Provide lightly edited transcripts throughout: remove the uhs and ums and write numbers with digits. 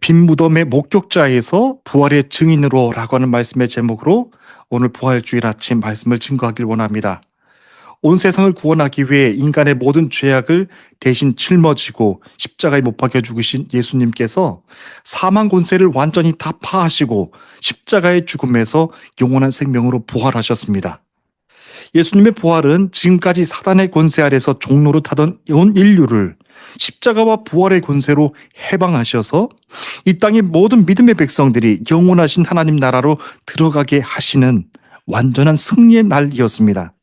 빈 무덤의 목격자에서 부활의 증인으로라고 하는 말씀의 제목으로 오늘 부활주일 아침 말씀을 증거하길 원합니다. 온 세상을 구원하기 위해 인간의 모든 죄악을 대신 짊어지고 십자가에 못 박혀 죽으신 예수님께서 사망 권세를 완전히 다 파하시고 십자가의 죽음에서 영원한 생명으로 부활하셨습니다. 예수님의 부활은 지금까지 사단의 권세 아래서 종노릇하던 온 인류를 십자가와 부활의 권세로 해방하셔서 이 땅의 모든 믿음의 백성들이 영원하신 하나님 나라로 들어가게 하시는 완전한 승리의 날이었습니다.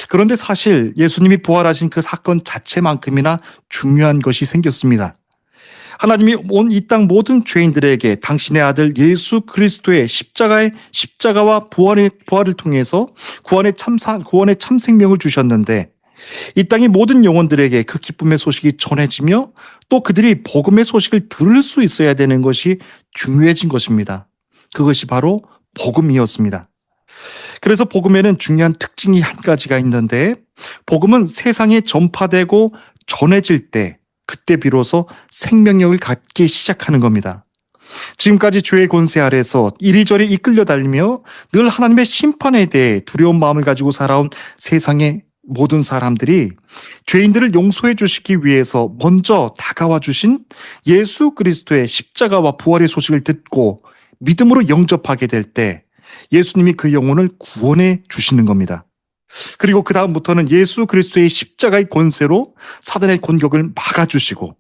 그런데 사실 예수님이 부활하신 그 사건 자체만큼이나 중요한 것이 생겼습니다. 하나님이 온 이 땅 모든 죄인들에게 당신의 아들 예수 그리스도의 십자가와 부활을 통해서 구원의 참 생명을 주셨는데 이 땅의 모든 영혼들에게 그 기쁨의 소식이 전해지며 또 그들이 복음의 소식을 들을 수 있어야 되는 것이 중요해진 것입니다. 그것이 바로 복음이었습니다. 그래서 복음에는 중요한 특징이 한 가지가 있는데 복음은 세상에 전파되고 전해질 때 그때 비로소 생명력을 갖기 시작하는 겁니다. 지금까지 죄의 권세 아래서 이리저리 이끌려 달리며 늘 하나님의 심판에 대해 두려운 마음을 가지고 살아온 세상의 모든 사람들이 죄인들을 용서해 주시기 위해서 먼저 다가와 주신 예수 그리스도의 십자가와 부활의 소식을 듣고 믿음으로 영접하게 될 때 예수님이 그 영혼을 구원해 주시는 겁니다. 그리고 그 다음부터는 예수 그리스도의 십자가의 권세로 사단의 공격을 막아주시고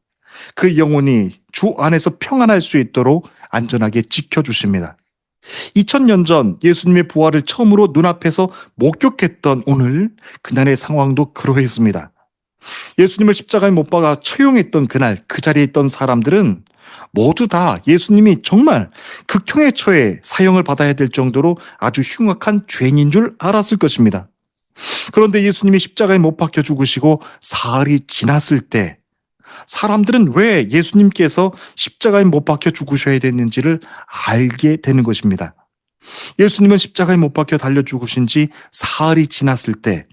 그 영혼이 주 안에서 평안할 수 있도록 안전하게 지켜주십니다. 2000년 전 예수님의 부활을 처음으로 눈앞에서 목격했던 오늘 그날의 상황도 그러했습니다. 예수님을 십자가에 못 박아 처형했던 그날 그 자리에 있던 사람들은 모두 다 예수님이 정말 극형에 처해 사형을 받아야 될 정도로 아주 흉악한 죄인인 줄 알았을 것입니다. 그런데 예수님이 십자가에 못 박혀 죽으시고 사흘이 지났을 때 사람들은 왜 예수님께서 십자가에 못 박혀 죽으셔야 됐는지를 알게 되는 것입니다. 예수님은 십자가에 못 박혀 달려 죽으신 지 사흘이 지났을 때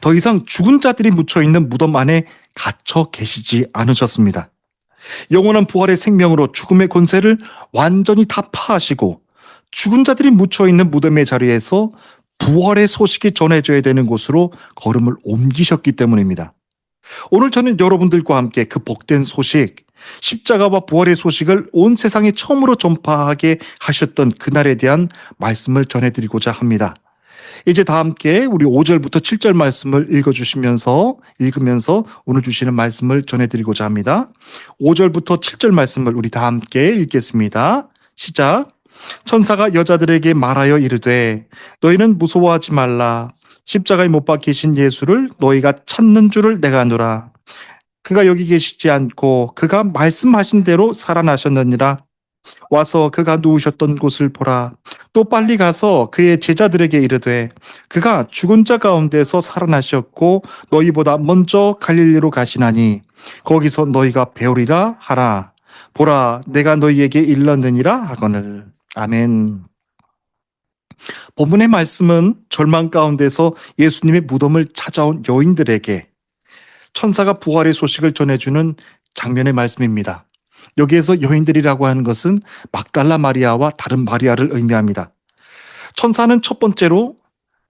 더 이상 죽은 자들이 묻혀있는 무덤 안에 갇혀 계시지 않으셨습니다. 영원한 부활의 생명으로 죽음의 권세를 완전히 다 파하시고 죽은 자들이 묻혀있는 무덤의 자리에서 부활의 소식이 전해져야 되는 곳으로 걸음을 옮기셨기 때문입니다. 오늘 저는 여러분들과 함께 그 복된 소식, 십자가와 부활의 소식을 온 세상에 처음으로 전파하게 하셨던 그날에 대한 말씀을 전해드리고자 합니다. 이제 다 함께 우리 5절부터 7절 말씀을 읽으면서 오늘 주시는 말씀을 전해드리고자 합니다. 5절부터 7절 말씀을 우리 다 함께 읽겠습니다. 시작. 천사가 여자들에게 말하여 이르되 너희는 무서워하지 말라. 십자가에 못 박히신 예수를 너희가 찾는 줄을 내가 아노라. 그가 여기 계시지 않고 그가 말씀하신 대로 살아나셨느니라. 와서 그가 누우셨던 곳을 보라. 또 빨리 가서 그의 제자들에게 이르되 그가 죽은 자 가운데서 살아나셨고 너희보다 먼저 갈릴리로 가시나니 거기서 너희가 배우리라 하라. 보라, 내가 너희에게 일렀느니라 하거늘. 아멘. 본문의 말씀은 절망 가운데서 예수님의 무덤을 찾아온 여인들에게 천사가 부활의 소식을 전해주는 장면의 말씀입니다. 여기에서 여인들이라고 하는 것은 막달라 마리아와 다른 마리아를 의미합니다. 천사는 첫 번째로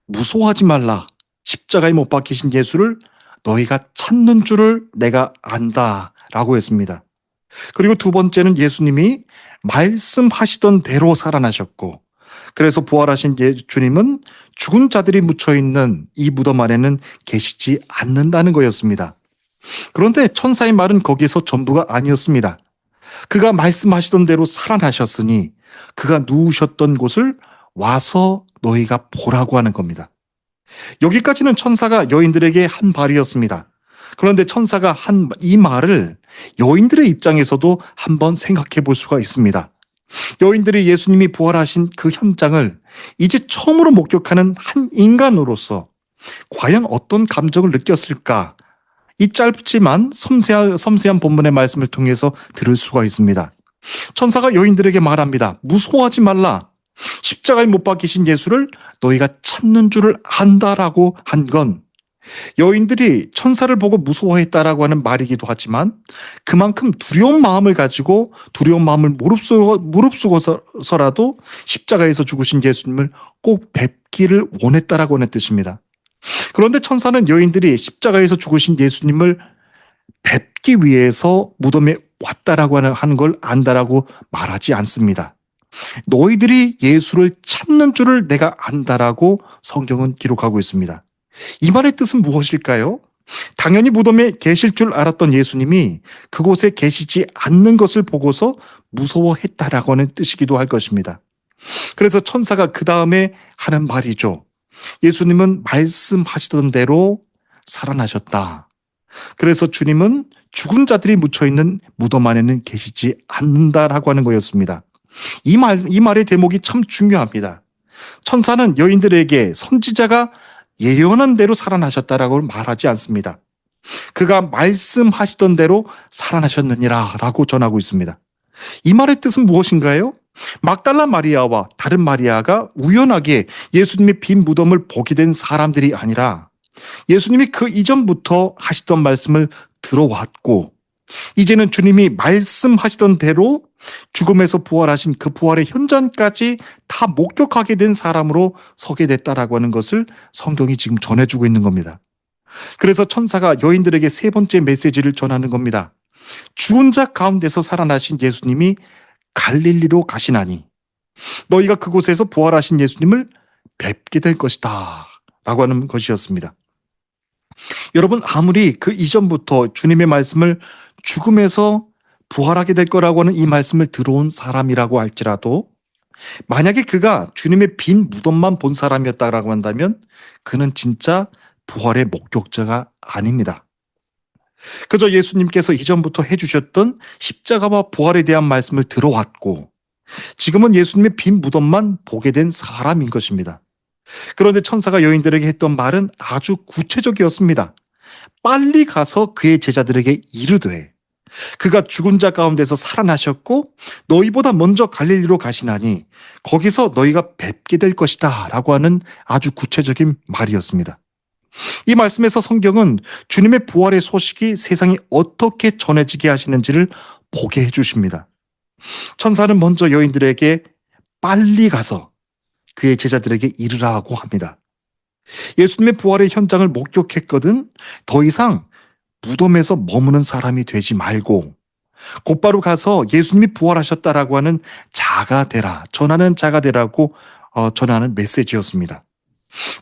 무서워하지 말라. 십자가에 못 박히신 예수를 너희가 찾는 줄을 내가 안다 라고 했습니다. 그리고 두 번째는 예수님이 말씀하시던 대로 살아나셨고 그래서 부활하신 주님은 죽은 자들이 묻혀있는 이 무덤 안에는 계시지 않는다는 거였습니다. 그런데 천사의 말은 거기서 전부가 아니었습니다. 그가 말씀하시던 대로 살아나셨으니 그가 누우셨던 곳을 와서 너희가 보라고 하는 겁니다. 여기까지는 천사가 여인들에게 한 말이었습니다. 그런데 천사가 한 이 말을 여인들의 입장에서도 한번 생각해 볼 수가 있습니다. 여인들이 예수님이 부활하신 그 현장을 이제 처음으로 목격하는 한 인간으로서 과연 어떤 감정을 느꼈을까? 이 짧지만 섬세한 본문의 말씀을 통해서 들을 수가 있습니다. 천사가 여인들에게 말합니다. 무서워하지 말라. 십자가에 못 박히신 예수를 너희가 찾는 줄을 안다라고 한 건 여인들이 천사를 보고 무서워했다라고 하는 말이기도 하지만 그만큼 두려운 마음을 가지고 두려운 마음을 무릅쓰고서라도 십자가에서 죽으신 예수님을 꼭 뵙기를 원했다라고 하는 뜻입니다. 그런데 천사는 여인들이 십자가에서 죽으신 예수님을 뵙기 위해서 무덤에 왔다라고 하는 걸 안다라고 말하지 않습니다. 너희들이 예수를 찾는 줄을 내가 안다라고 성경은 기록하고 있습니다. 이 말의 뜻은 무엇일까요? 당연히 무덤에 계실 줄 알았던 예수님이 그곳에 계시지 않는 것을 보고서 무서워했다라고 하는 뜻이기도 할 것입니다. 그래서 천사가 그 다음에 하는 말이죠. 예수님은 말씀하시던 대로 살아나셨다. 그래서 주님은 죽은 자들이 묻혀있는 무덤 안에는 계시지 않는다라고 하는 거였습니다. 이 말의 대목이 참 중요합니다. 천사는 여인들에게 선지자가 예언한 대로 살아나셨다라고 말하지 않습니다. 그가 말씀하시던 대로 살아나셨느니라 라고 전하고 있습니다. 이 말의 뜻은 무엇인가요? 막달라 마리아와 다른 마리아가 우연하게 예수님의 빈 무덤을 보게 된 사람들이 아니라 예수님이 그 이전부터 하시던 말씀을 들어왔고 이제는 주님이 말씀하시던 대로 죽음에서 부활하신 그 부활의 현장까지 다 목격하게 된 사람으로 서게 됐다라고 하는 것을 성경이 지금 전해주고 있는 겁니다. 그래서 천사가 여인들에게 세 번째 메시지를 전하는 겁니다. 죽은 자 가운데서 살아나신 예수님이 갈릴리로 가시나니 너희가 그곳에서 부활하신 예수님을 뵙게 될 것이다 라고 하는 것이었습니다. 여러분, 아무리 그 이전부터 주님의 말씀을 죽음에서 부활하게 될 거라고 하는 이 말씀을 들어온 사람이라고 할지라도 만약에 그가 주님의 빈 무덤만 본 사람이었다라고 한다면 그는 진짜 부활의 목격자가 아닙니다. 그저 예수님께서 이전부터 해주셨던 십자가와 부활에 대한 말씀을 들어왔고 지금은 예수님의 빈 무덤만 보게 된 사람인 것입니다. 그런데 천사가 여인들에게 했던 말은 아주 구체적이었습니다. 빨리 가서 그의 제자들에게 이르되 그가 죽은 자 가운데서 살아나셨고 너희보다 먼저 갈릴리로 가시나니 거기서 너희가 뵙게 될 것이다 라고 하는 아주 구체적인 말이었습니다. 이 말씀에서 성경은 주님의 부활의 소식이 세상에 어떻게 전해지게 하시는지를 보게 해주십니다. 천사는 먼저 여인들에게 빨리 가서 그의 제자들에게 이르라고 합니다. 예수님의 부활의 현장을 목격했거든 더 이상 무덤에서 머무는 사람이 되지 말고 곧바로 가서 예수님이 부활하셨다라고 하는 자가 되라, 전하는 자가 되라고 전하는 메시지였습니다.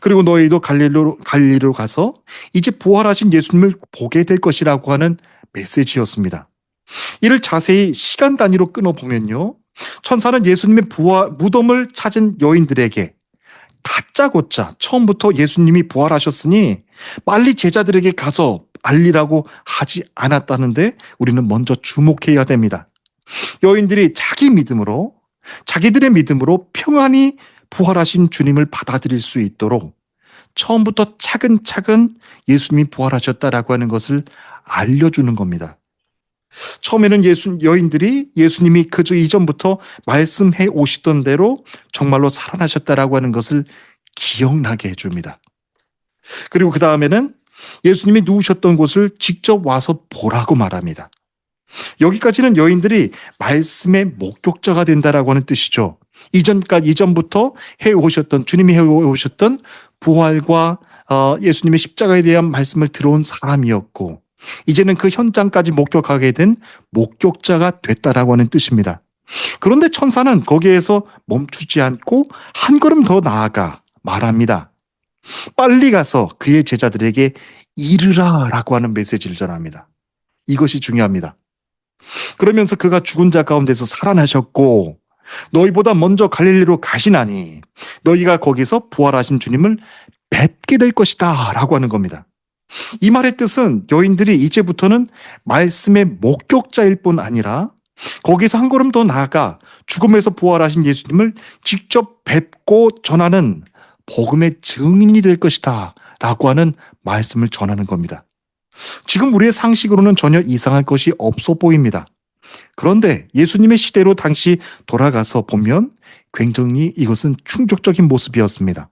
그리고 너희도 갈릴리로 가서 이제 부활하신 예수님을 보게 될 것이라고 하는 메시지였습니다. 이를 자세히 시간 단위로 끊어보면요. 천사는 예수님의 무덤을 찾은 여인들에게 다짜고짜 처음부터 예수님이 부활하셨으니 빨리 제자들에게 가서 알리라고 하지 않았다는데 우리는 먼저 주목해야 됩니다. 여인들이 자기들의 믿음으로 평안히 부활하신 주님을 받아들일 수 있도록 처음부터 차근차근 예수님이 부활하셨다라고 하는 것을 알려주는 겁니다. 처음에는 여인들이 예수님이 그저 이전부터 말씀해 오시던 대로 정말로 살아나셨다라고 하는 것을 기억나게 해줍니다. 그리고 그 다음에는 예수님이 누우셨던 곳을 직접 와서 보라고 말합니다. 여기까지는 여인들이 말씀의 목격자가 된다라고 하는 뜻이죠. 이전부터 주님이 해오셨던 부활과 예수님의 십자가에 대한 말씀을 들어온 사람이었고 이제는 그 현장까지 목격하게 된 목격자가 됐다라고 하는 뜻입니다. 그런데 천사는 거기에서 멈추지 않고 한 걸음 더 나아가 말합니다. 빨리 가서 그의 제자들에게 이르라라고 하는 메시지를 전합니다. 이것이 중요합니다. 그러면서 그가 죽은 자 가운데서 살아나셨고 너희보다 먼저 갈릴리로 가시나니 너희가 거기서 부활하신 주님을 뵙게 될 것이다 라고 하는 겁니다. 이 말의 뜻은 여인들이 이제부터는 말씀의 목격자일 뿐 아니라 거기서 한 걸음 더 나아가 죽음에서 부활하신 예수님을 직접 뵙고 전하는 복음의 증인이 될 것이다 라고 하는 말씀을 전하는 겁니다. 지금 우리의 상식으로는 전혀 이상할 것이 없어 보입니다. 그런데 예수님의 시대로 당시 돌아가서 보면 굉장히 이것은 충격적인 모습이었습니다.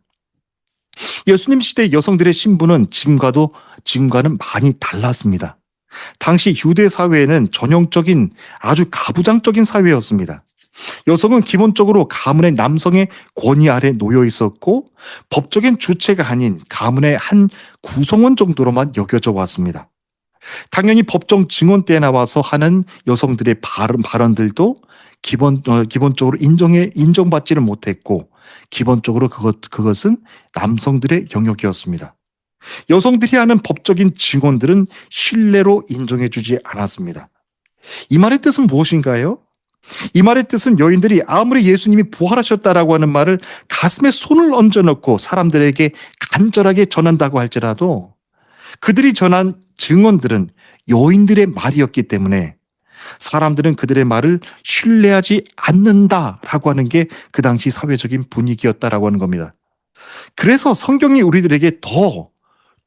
예수님 시대 여성들의 신분은 지금과는 많이 달랐습니다. 당시 유대 사회에는 전형적인 아주 가부장적인 사회였습니다. 여성은 기본적으로 가문의 남성의 권위 아래 놓여 있었고 법적인 주체가 아닌 가문의 한 구성원 정도로만 여겨져 왔습니다. 당연히 법정 증언대에 나와서 하는 여성들의 발언들도 기본적으로 인정받지를 못했고 기본적으로 그것은 남성들의 영역이었습니다. 여성들이 하는 법적인 증언들은 신뢰로 인정해주지 않았습니다. 이 말의 뜻은 무엇인가요? 이 말의 뜻은 여인들이 아무리 예수님이 부활하셨다라고 하는 말을 가슴에 손을 얹어놓고 사람들에게 간절하게 전한다고 할지라도 그들이 전한 증언들은 여인들의 말이었기 때문에 사람들은 그들의 말을 신뢰하지 않는다라고 하는 게 그 당시 사회적인 분위기였다라고 하는 겁니다. 그래서 성경이 우리들에게 더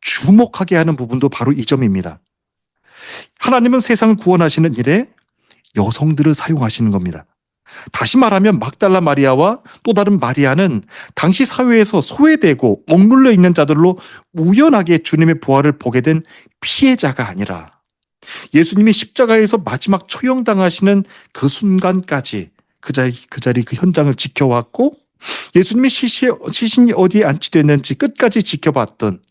주목하게 하는 부분도 바로 이 점입니다. 하나님은 세상을 구원하시는 일에 여성들을 사용하시는 겁니다. 다시 말하면 막달라 마리아와 또 다른 마리아는 당시 사회에서 소외되고 억눌려 있는 자들로 우연하게 주님의 부활을 보게 된 피해자가 아니라 예수님이 십자가에서 마지막 처형당하시는 그 순간까지 그 자리 그 현장을 지켜왔고 예수님이 시신이 어디에 안치됐는지 끝까지 지켜봤던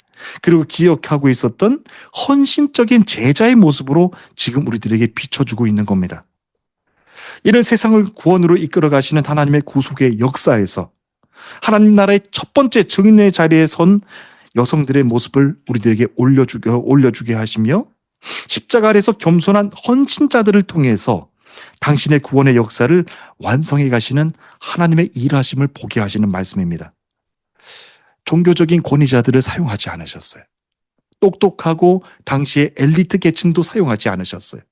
그리고 기억하고 있었던 헌신적인 제자의 모습으로 지금 우리들에게 비춰주고 있는 겁니다. 이런 세상을 구원으로 이끌어 가시는 하나님의 구속의 역사에서 하나님 나라의 첫 번째 증인의 자리에 선 여성들의 모습을 우리들에게 올려주게 하시며 십자가 아래서 겸손한 헌신자들을 통해서 당신의 구원의 역사를 완성해 가시는 하나님의 일하심을 보게 하시는 말씀입니다. 종교적인 권위자들을 사용하지 않으셨어요. 똑똑하고 당시의 엘리트 계층도 사용하지 않으셨어요.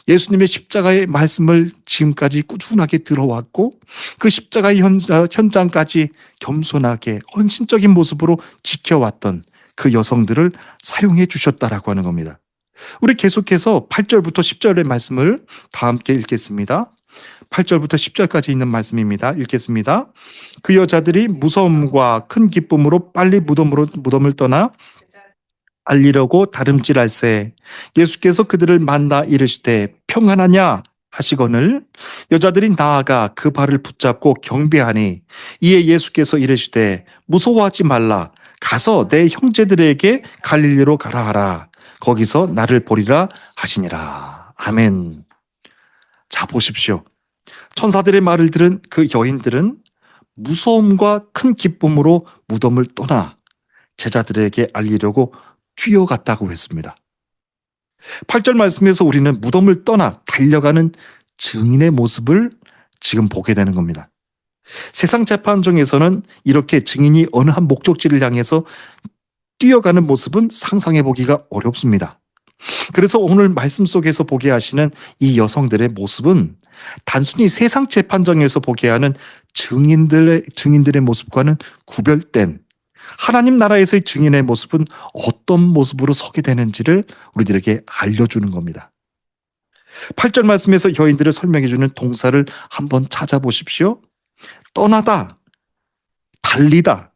예수님의 십자가의 말씀을 지금까지 꾸준하게 들어왔고 그 십자가의 현장까지 겸손하게 헌신적인 모습으로 지켜왔던 그 여성들을 사용해 주셨다라고 하는 겁니다. 우리 계속해서 8절부터 10절의 말씀을 다 함께 읽겠습니다. 8절부터 10절까지 있는 말씀입니다. 읽겠습니다. 그 여자들이 무서움과 큰 기쁨으로 빨리 무덤을 떠나 알리려고 다름질할세 예수께서 그들을 만나 이르시되 평안하냐 하시거늘 여자들이 나아가 그 발을 붙잡고 경배하니 이에 예수께서 이르시되 무서워하지 말라 가서 내 형제들에게 갈릴리로 가라 하라 거기서 나를 보리라 하시니라. 아멘. 자, 보십시오. 천사들의 말을 들은 그 여인들은 무서움과 큰 기쁨으로 무덤을 떠나 제자들에게 알리려고 뛰어갔다고 했습니다. 8절 말씀에서 우리는 무덤을 떠나 달려가는 증인의 모습을 지금 보게 되는 겁니다. 세상 재판정에서는 이렇게 증인이 어느 한 목적지를 향해서 뛰어가는 모습은 상상해 보기가 어렵습니다. 그래서 오늘 말씀 속에서 보게 하시는 이 여성들의 모습은 단순히 세상 재판정에서 보게 하는 증인들의 모습과는 구별된 하나님 나라에서의 증인의 모습은 어떤 모습으로 서게 되는지를 우리들에게 알려주는 겁니다. 8절 말씀에서 여인들을 설명해주는 동사를 한번 찾아보십시오. 떠나다, 달리다,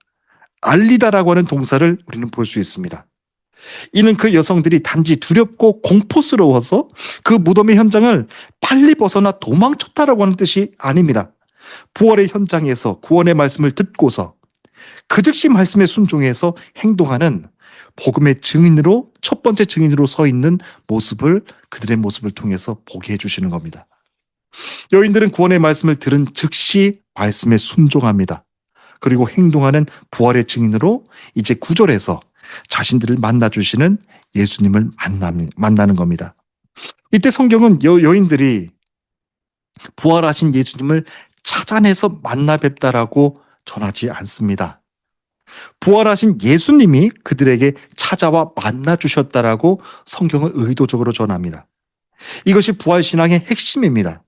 알리다라고 하는 동사를 우리는 볼 수 있습니다. 이는 그 여성들이 단지 두렵고 공포스러워서 그 무덤의 현장을 빨리 벗어나 도망쳤다라고 하는 뜻이 아닙니다. 부활의 현장에서 구원의 말씀을 듣고서 그 즉시 말씀에 순종해서 행동하는 복음의 증인으로 첫 번째 증인으로 서 있는 모습을 그들의 모습을 통해서 보게 해주시는 겁니다. 여인들은 구원의 말씀을 들은 즉시 말씀에 순종합니다. 그리고 행동하는 부활의 증인으로 이제 9절에서 자신들을 만나주시는 예수님을 만나는 겁니다. 이때 성경은 여인들이 부활하신 예수님을 찾아내서 만나 뵙다라고 전하지 않습니다. 부활하신 예수님이 그들에게 찾아와 만나주셨다라고 성경은 의도적으로 전합니다. 이것이 부활신앙의 핵심입니다.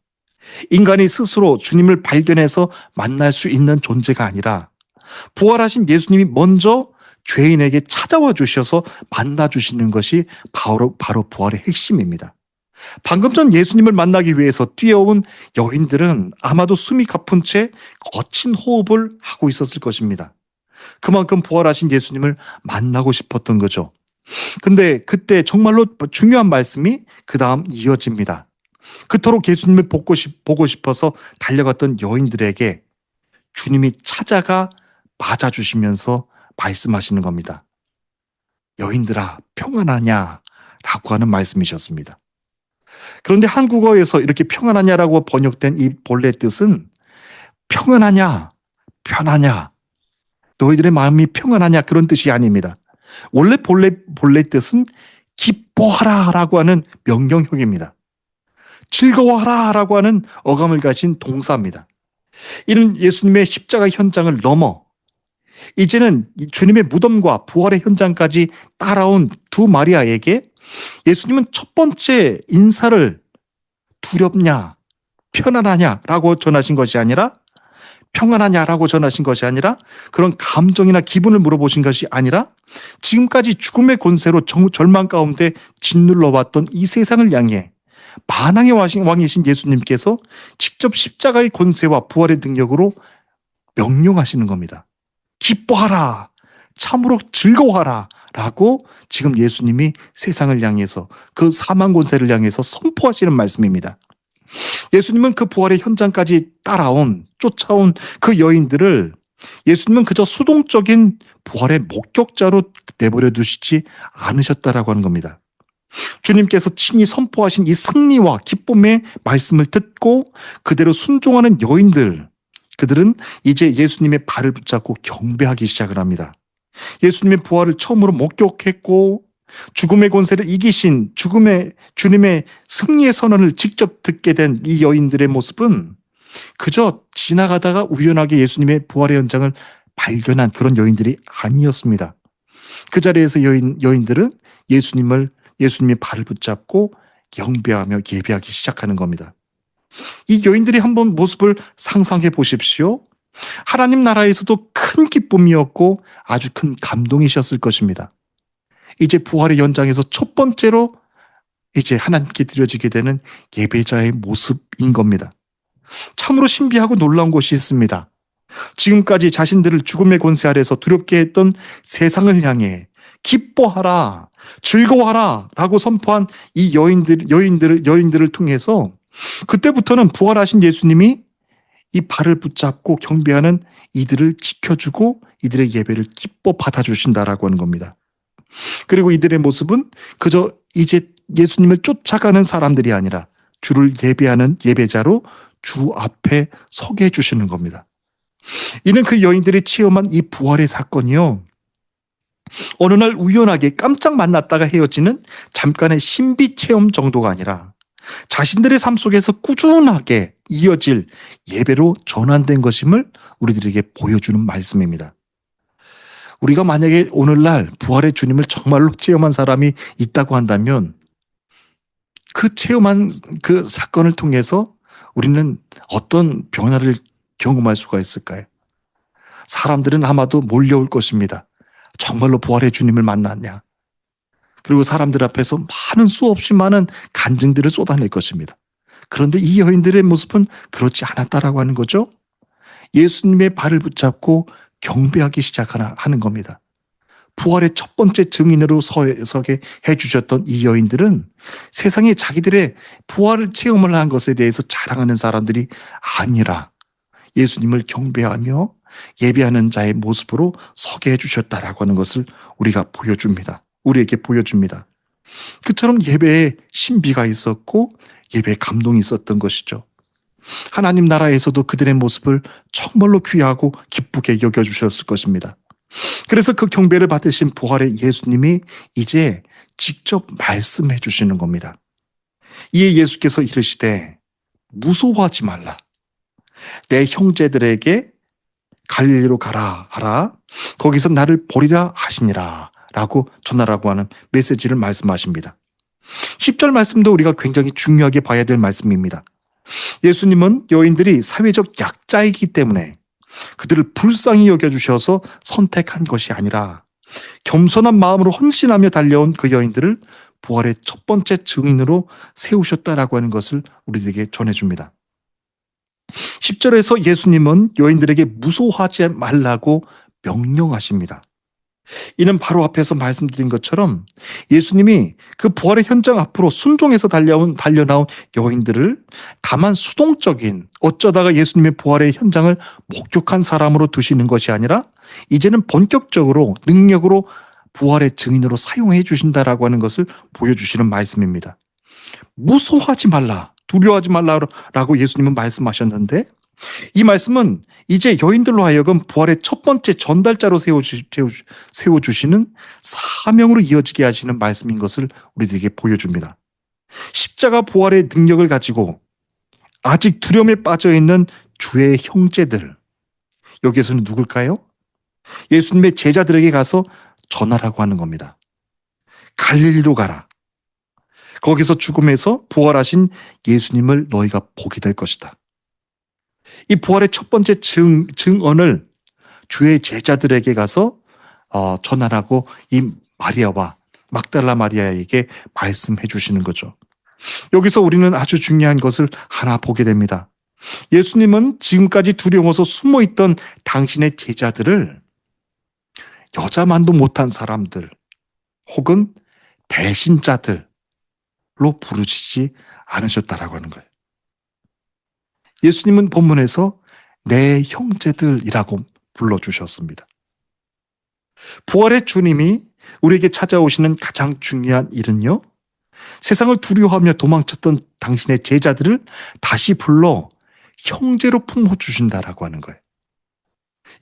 인간이 스스로 주님을 발견해서 만날 수 있는 존재가 아니라 부활하신 예수님이 먼저 죄인에게 찾아와 주셔서 만나 주시는 것이 바로 부활의 핵심입니다. 방금 전 예수님을 만나기 위해서 뛰어온 여인들은 아마도 숨이 가쁜 채 거친 호흡을 하고 있었을 것입니다. 그만큼 부활하신 예수님을 만나고 싶었던 거죠. 근데 그때 정말로 중요한 말씀이 그 다음 이어집니다. 그토록 예수님을 보고 싶어서 달려갔던 여인들에게 주님이 찾아가 맞아주시면서 말씀하시는 겁니다. 여인들아, 평안하냐? 라고 하는 말씀이셨습니다. 그런데 한국어에서 이렇게 평안하냐라고 번역된 이 본래 뜻은 평안하냐, 편하냐, 너희들의 마음이 평안하냐 그런 뜻이 아닙니다. 원래 본래 뜻은 기뻐하라 라고 하는 명령형입니다. 즐거워하라 라고 하는 어감을 가진 동사입니다. 이는 예수님의 십자가 현장을 넘어 이제는 주님의 무덤과 부활의 현장까지 따라온 두 마리아에게 예수님은 첫 번째 인사를 두렵냐, 편안하냐라고 전하신 것이 아니라 평안하냐라고 전하신 것이 아니라 그런 감정이나 기분을 물어보신 것이 아니라 지금까지 죽음의 권세로 절망 가운데 짓눌러 왔던 이 세상을 향해 만왕의 왕이신 예수님께서 직접 십자가의 권세와 부활의 능력으로 명령하시는 겁니다. 기뻐하라, 참으로 즐거워하라 라고 지금 예수님이 세상을 향해서 그 사망 권세를 향해서 선포하시는 말씀입니다. 예수님은 그 부활의 현장까지 쫓아온 그 여인들을 예수님은 그저 수동적인 부활의 목격자로 내버려 두시지 않으셨다라고 하는 겁니다. 주님께서 친히 선포하신 이 승리와 기쁨의 말씀을 듣고 그대로 순종하는 여인들, 그들은 이제 예수님의 발을 붙잡고 경배하기 시작을 합니다. 예수님의 부활을 처음으로 목격했고 죽음의 권세를 이기신 주님의 승리의 선언을 직접 듣게 된 이 여인들의 모습은 그저 지나가다가 우연하게 예수님의 부활의 현장을 발견한 그런 여인들이 아니었습니다. 그 자리에서 여인들은 예수님의 발을 붙잡고 경배하며 예배하기 시작하는 겁니다. 이 여인들이 한번 모습을 상상해 보십시오. 하나님 나라에서도 큰 기쁨이었고 아주 큰 감동이셨을 것입니다. 이제 부활의 현장에서 첫 번째로 이제 하나님께 드려지게 되는 예배자의 모습인 겁니다. 참으로 신비하고 놀라운 것이 있습니다. 지금까지 자신들을 죽음의 권세 아래서 두렵게 했던 세상을 향해 기뻐하라, 즐거워하라 라고 선포한 이 여인들을 통해서 그때부터는 부활하신 예수님이 이 발을 붙잡고 경배하는 이들을 지켜주고 이들의 예배를 기뻐 받아주신다라고 하는 겁니다. 그리고 이들의 모습은 그저 이제 예수님을 쫓아가는 사람들이 아니라 주를 예배하는 예배자로 주 앞에 서게 해주시는 겁니다. 이는 그 여인들이 체험한 이 부활의 사건이요. 어느 날 우연하게 깜짝 만났다가 헤어지는 잠깐의 신비 체험 정도가 아니라 자신들의 삶 속에서 꾸준하게 이어질 예배로 전환된 것임을 우리들에게 보여주는 말씀입니다. 우리가 만약에 오늘날 부활의 주님을 정말로 체험한 사람이 있다고 한다면 그 체험한 그 사건을 통해서 우리는 어떤 변화를 경험할 수가 있을까요? 사람들은 아마도 몰려올 것입니다. 정말로 부활의 주님을 만났냐? 그리고 사람들 앞에서 수없이 많은 간증들을 쏟아낼 것입니다. 그런데 이 여인들의 모습은 그렇지 않았다라고 하는 거죠. 예수님의 발을 붙잡고 경배하기 시작하는 겁니다. 부활의 첫 번째 증인으로 서게 해주셨던 이 여인들은 세상에 자기들의 부활을 체험을 한 것에 대해서 자랑하는 사람들이 아니라 예수님을 경배하며 예배하는 자의 모습으로 서게 해주셨다라고 하는 것을 우리에게 보여줍니다. 그처럼 예배에 신비가 있었고 예배에 감동이 있었던 것이죠. 하나님 나라에서도 그들의 모습을 정말로 귀하고 기쁘게 여겨주셨을 것입니다. 그래서 그 경배를 받으신 부활의 예수님이 이제 직접 말씀해 주시는 겁니다. 이에 예수께서 이르시되 무서워하지 말라. 내 형제들에게 갈릴리로 가라 하라. 거기서 나를 보리라 하시니라 라고 전하라고 하는 메시지를 말씀하십니다. 10절 말씀도 우리가 굉장히 중요하게 봐야 될 말씀입니다. 예수님은 여인들이 사회적 약자이기 때문에 그들을 불쌍히 여겨주셔서 선택한 것이 아니라 겸손한 마음으로 헌신하며 달려온 그 여인들을 부활의 첫 번째 증인으로 세우셨다라고 하는 것을 우리에게 전해줍니다. 10절에서 예수님은 여인들에게 무서워하지 말라고 명령하십니다. 이는 바로 앞에서 말씀드린 것처럼 예수님이 그 부활의 현장 앞으로 순종해서 달려나온 여인들을 다만 수동적인 어쩌다가 예수님의 부활의 현장을 목격한 사람으로 두시는 것이 아니라 이제는 본격적으로 능력으로 부활의 증인으로 사용해 주신다라고 하는 것을 보여주시는 말씀입니다. 무서워하지 말라, 두려워하지 말라라고 예수님은 말씀하셨는데 이 말씀은 이제 여인들로 하여금 부활의 첫 번째 전달자로 세워주시는 사명으로 이어지게 하시는 말씀인 것을 우리들에게 보여줍니다. 십자가 부활의 능력을 가지고 아직 두려움에 빠져있는 주의 형제들, 여기에서는 누굴까요? 예수님의 제자들에게 가서 전하라고 하는 겁니다. 갈릴리로 가라. 거기서 죽음에서 부활하신 예수님을 너희가 보게 될 것이다. 이 부활의 첫 번째 증언을 주의 제자들에게 가서 전하라고 이 마리아와 막달라 마리아에게 말씀해 주시는 거죠. 여기서 우리는 아주 중요한 것을 하나 보게 됩니다. 예수님은 지금까지 두려워서 숨어있던 당신의 제자들을 여자만도 못한 사람들 혹은 배신자들로 부르시지 않으셨다라고 하는 거예요. 예수님은 본문에서 내 형제들이라고 불러주셨습니다. 부활의 주님이 우리에게 찾아오시는 가장 중요한 일은요, 세상을 두려워하며 도망쳤던 당신의 제자들을 다시 불러 형제로 품어주신다라고 하는 거예요.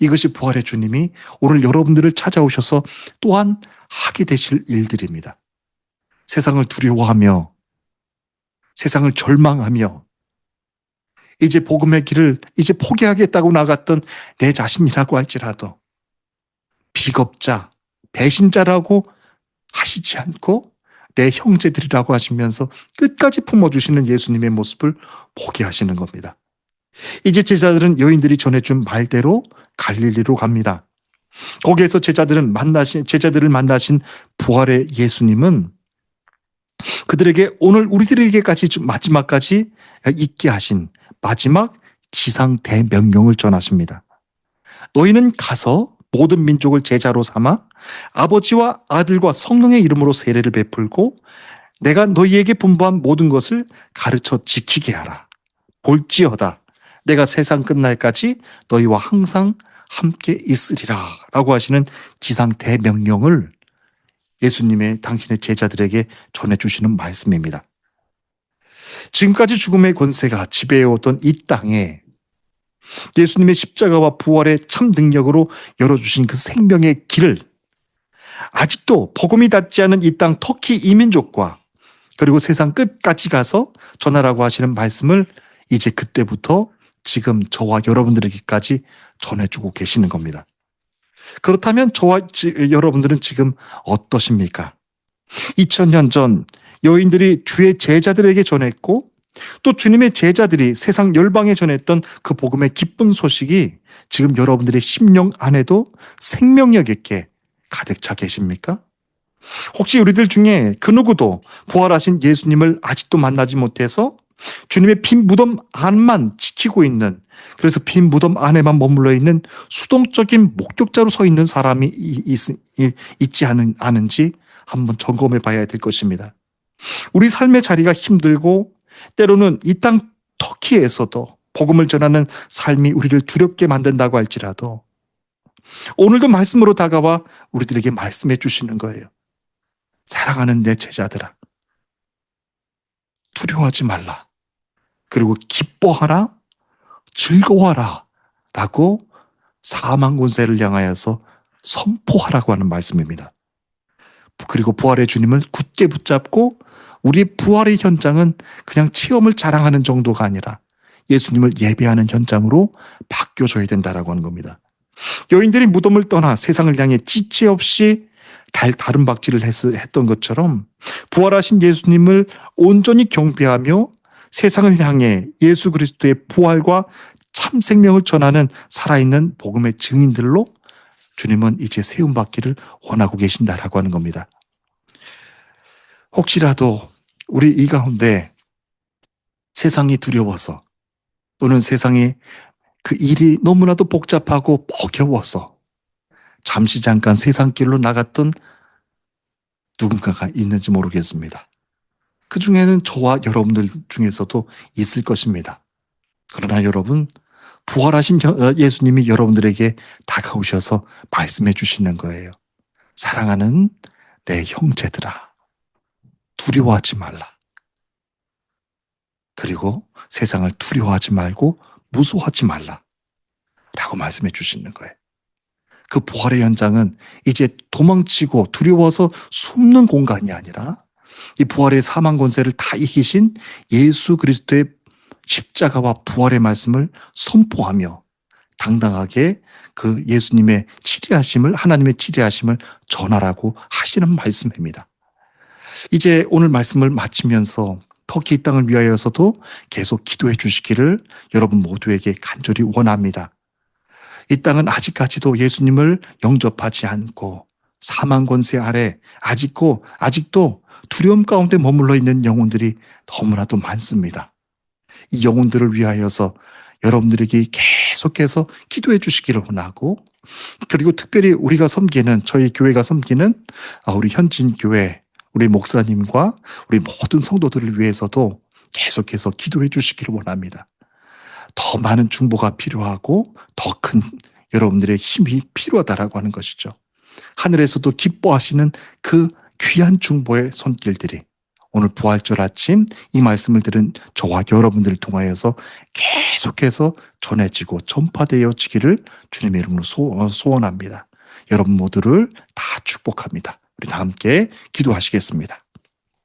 이것이 부활의 주님이 오늘 여러분들을 찾아오셔서 또한 하게 되실 일들입니다. 세상을 두려워하며 세상을 절망하며 이제 복음의 길을 이제 포기하겠다고 나갔던 내 자신이라고 할지라도 비겁자, 배신자라고 하시지 않고 내 형제들이라고 하시면서 끝까지 품어주시는 예수님의 모습을 보게 하시는 겁니다. 이제 제자들은 여인들이 전해준 말대로 갈릴리로 갑니다. 거기에서 제자들을 만나신 부활의 예수님은 그들에게 오늘 우리들에게까지 마지막까지 있게 하신 마지막 지상 대명령을 전하십니다. 너희는 가서 모든 민족을 제자로 삼아 아버지와 아들과 성령의 이름으로 세례를 베풀고 내가 너희에게 분부한 모든 것을 가르쳐 지키게 하라. 볼지어다 내가 세상 끝날까지 너희와 항상 함께 있으리라 라고 하시는 지상 대명령을 예수님의 당신의 제자들에게 전해주시는 말씀입니다. 지금까지 죽음의 권세가 지배해오던 이 땅에 예수님의 십자가와 부활의 참 능력으로 열어주신 그 생명의 길을 아직도 복음이 닿지 않은 이 땅 터키 이민족과 그리고 세상 끝까지 가서 전하라고 하시는 말씀을 이제 그때부터 지금 저와 여러분들에게까지 전해주고 계시는 겁니다. 그렇다면 저와 여러분들은 지금 어떠십니까? 2000년 전 여인들이 주의 제자들에게 전했고 또 주님의 제자들이 세상 열방에 전했던 그 복음의 기쁜 소식이 지금 여러분들의 심령 안에도 생명력 있게 가득 차 계십니까? 혹시 우리들 중에 그 누구도 부활하신 예수님을 아직도 만나지 못해서 주님의 빈 무덤 안만 지키고 있는, 그래서 빈 무덤 안에만 머물러 있는 수동적인 목격자로 서 있는 사람이 있지 않은지 한번 점검해 봐야 될 것입니다. 우리 삶의 자리가 힘들고 때로는 이 땅 터키에서도 복음을 전하는 삶이 우리를 두렵게 만든다고 할지라도 오늘도 말씀으로 다가와 우리들에게 말씀해 주시는 거예요. 사랑하는 내 제자들아, 두려워하지 말라. 그리고 기뻐하라, 즐거워하라 라고 사망 권세를 향하여서 선포하라고 하는 말씀입니다. 그리고 부활의 주님을 굳게 붙잡고 우리 부활의 현장은 그냥 체험을 자랑하는 정도가 아니라 예수님을 예배하는 현장으로 바뀌어줘야 된다라고 하는 겁니다. 여인들이 무덤을 떠나 세상을 향해 지체 없이 다른 박질을 했던 것처럼 부활하신 예수님을 온전히 경배하며 세상을 향해 예수 그리스도의 부활과 참 생명을 전하는 살아있는 복음의 증인들로 주님은 이제 세움받기를 원하고 계신다라고 하는 겁니다. 혹시라도 우리 이 가운데 세상이 두려워서 또는 세상에 그 일이 너무나도 복잡하고 버거워서 잠시 잠깐 세상 길로 나갔던 누군가가 있는지 모르겠습니다. 그 중에는 저와 여러분들 중에서도 있을 것입니다. 그러나 여러분, 부활하신 예수님이 여러분들에게 다가오셔서 말씀해 주시는 거예요. 사랑하는 내 형제들아, 두려워하지 말라. 그리고 세상을 두려워하지 말고 무서워하지 말라. 라고 말씀해 주시는 거예요. 그 부활의 현장은 이제 도망치고 두려워서 숨는 공간이 아니라 이 부활의 사망 권세를 다 이기신 예수 그리스도의 십자가와 부활의 말씀을 선포하며 당당하게 그 예수님의 치리하심을, 하나님의 치리하심을 전하라고 하시는 말씀입니다. 이제 오늘 말씀을 마치면서 터키 이 땅을 위하여서도 계속 기도해 주시기를 여러분 모두에게 간절히 원합니다. 이 땅은 아직까지도 예수님을 영접하지 않고 사망 권세 아래 아직도 두려움 가운데 머물러 있는 영혼들이 너무나도 많습니다. 이 영혼들을 위하여서 여러분들에게 계속해서 기도해 주시기를 원하고, 그리고 특별히 우리가 섬기는, 저희 교회가 섬기는 우리 현진교회 우리 목사님과 우리 모든 성도들을 위해서도 계속해서 기도해 주시기를 원합니다. 더 많은 중보가 필요하고 더 큰 여러분들의 힘이 필요하다라고 하는 것이죠. 하늘에서도 기뻐하시는 그 귀한 중보의 손길들이 오늘 부활절 아침 이 말씀을 들은 저와 여러분들을 통하여서 계속해서 전해지고 전파되어지기를 주님의 이름으로 소원합니다. 여러분 모두를 다 축복합니다. 우리 다 함께 기도하시겠습니다.